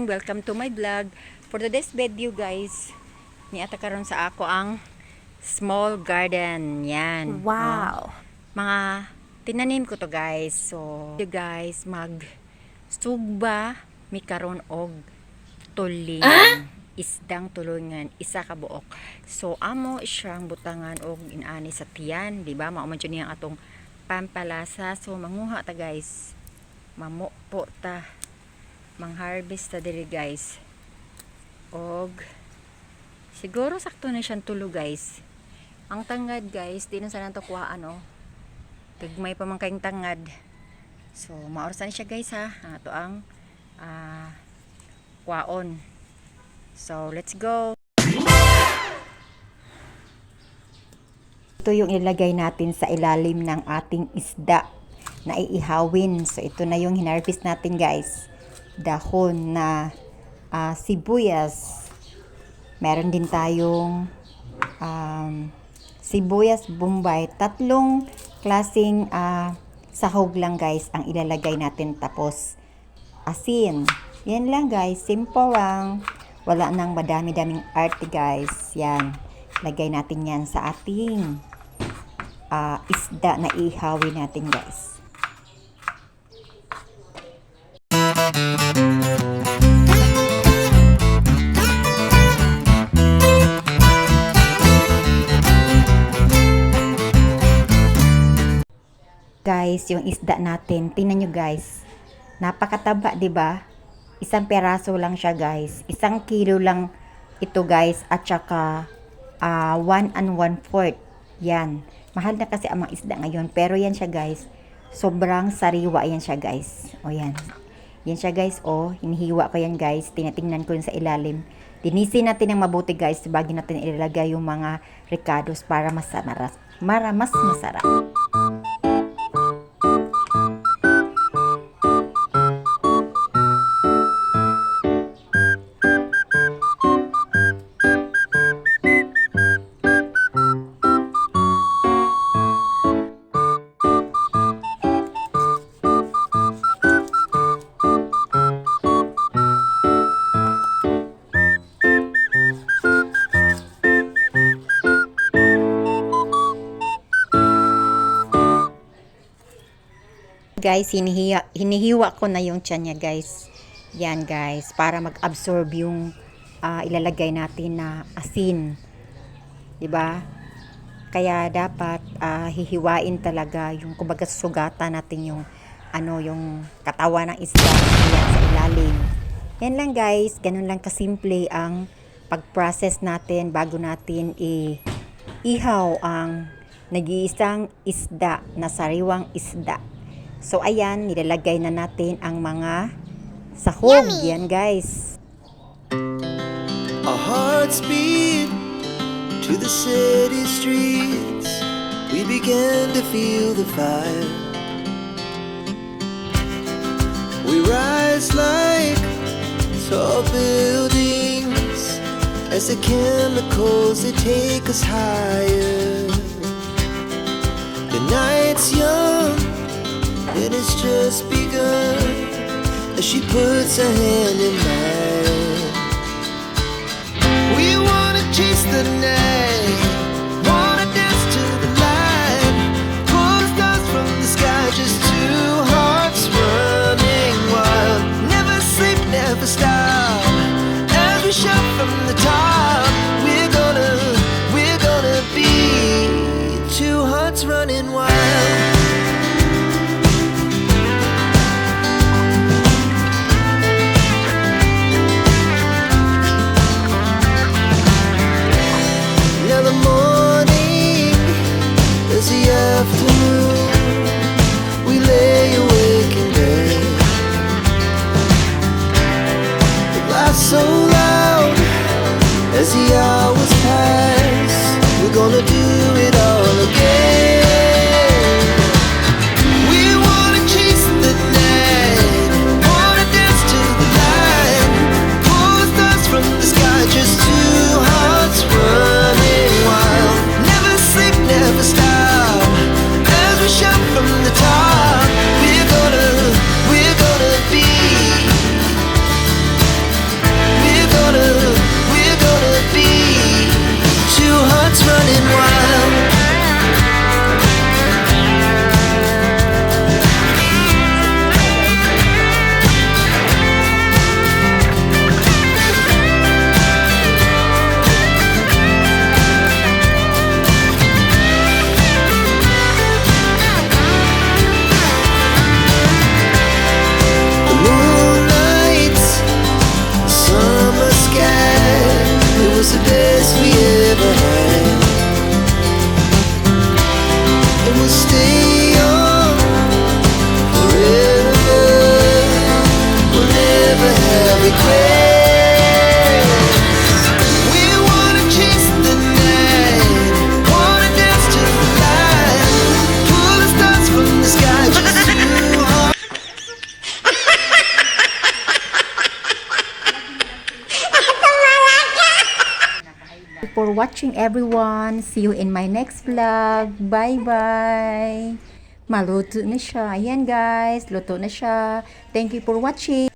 everyone, welcome to my vlog. For today's video guys, niata karon sa ako ang small garden. Yan. Wow. Mga tinanim ko to guys. So, you guys mag sugba mi karon og tuling. Isdang tulungan, isa ka buok. So, amo siyang butangan og inani sa tiyan, di ba? Mao man niyang atong pampalasa. So, manguha ta guys. Mamo po ta. Mang-harvest ta diri guys. Og siguro sakto na siyang tulo guys. Ang tangad guys, di na sa nato kuhaan oh. Gagmay pa man kayong tangad. So, maorasan siya guys ha. Ato ang kuhaon. So, let's go. Ito yung ilagay natin sa ilalim ng ating isda na iihawin. So, ito na yung hinarvest natin guys. Dahon na sibuyas. Meron din tayong sibuyas bombay. Tatlong klaseng sahog lang guys ang ilalagay natin. Tapos asin. Yan lang guys. Simple lang. Wala nang madami-daming art guys. Yan. Lagay natin yan sa ating isda na ihawin natin guys. Guys, yung isda natin, tingnan nyo guys, napakataba, di ba? Isang peraso lang siya guys, 1 kilo lang ito guys, at saka 1 1/4. Yan, mahal na kasi ang mga isda ngayon, pero yan siya guys, sobrang sariwa yan siya guys. O yan, yan siya guys, o hinihiwa ko yan guys, tinatingnan ko yun sa ilalim. Dinisin natin ng mabuti guys, bago natin ilalagay yung mga ricados para mas masarap. Guys, hinihiwa ko na yung tiyan niya guys. Yan guys, para mag-absorb yung ilalagay natin na asin. 'Di ba? Kaya dapat hihiwain talaga yung kumbaga sugatan natin yung yung katawan ng isda yan sa ilalim. Yan lang guys, ganun lang kasimple ang pag-process natin bago natin ihaw ang nag-iisang isda na sariwang isda. So, ayan, nilalagay na natin ang mga sahog. Yummy. Yan, guys. Our hearts beat to the city streets. We began to feel the fire. We rise like tall buildings as the chemicals they take us higher. The night's young, and it's just begun as she puts her hand in mine. We wanna chase the night, wanna dance to the light, pull the stars from the sky, just two hearts running wild. Never sleep, never stop, as we shout from the top. We're gonna be two hearts running wild. So loud as the hours pass, we're gonna do it all again. We wanna chase the night, wanna dance to the light, pull the stars from the sky, just two hearts running wild. Never sleep, never stop, as we shout from the top. We're gonna be regrets. We wanna chase the night, wanna dance to the light, pull the stars from the sky, just you. For watching everyone. See you in my next vlog. Bye-bye. Maluto na siya. Ayan guys, luto na siya. Thank you for watching.